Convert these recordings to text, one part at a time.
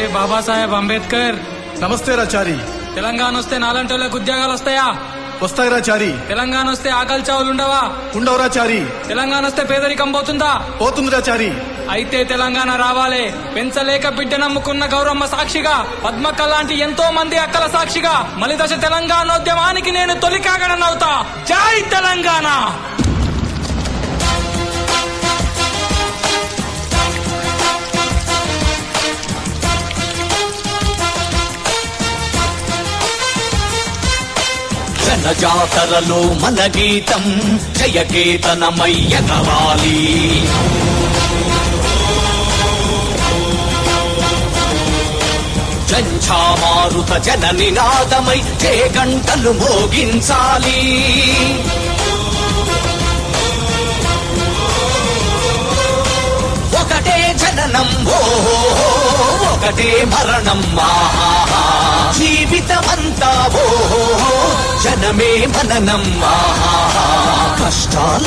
నమస్తే బాబాసాహెబ్ అంబేద్కర్. నమస్తే రాచారి. తెలంగాణ వస్తే నాలంటోళ్ళకి ఉద్యోగాలు వస్తాయా? వస్తాయి రాచారి. తెలంగాణ వస్తే ఆకలి చావులు ఉండవా? ఉండవు రాచారి. తెలంగాణ వస్తే పేదరికం పోతుందా? పోతుంది రాచారి. అయితే తెలంగాణ రావాలే. పెంచలేక బిడ్డ నమ్ముకున్న గౌరమ్మ సాక్షిగా, పద్మక్క లాంటి ఎంతో మంది అక్కల సాక్షిగా మలిదశ తెలంగాణోద్యమానికి నేను తొలి కాగడనవుతా. జై తెలంగాణ. జనజాతరలో మన గీతం జయకేతనమయ్యగవాలి. జంఝామారుత జన నినాదమై జయ గంటలు మోగించాలి. ఒకటే జననం ఓహో, ఒకటే మరణం ఆహా, జీవితమంతా ఓహో జనమే మననం ఆహా.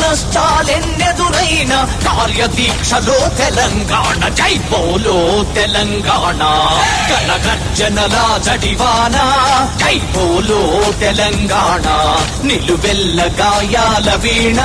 కష్టాలెన్నెదురైన కార్యదీక్షలో తెలంగాణ జై బోలో తెలంగాణ. గణగర్జనల జడివాన జై బోలో తెలంగాణ. నిలువెల్ల గాయాల వీణ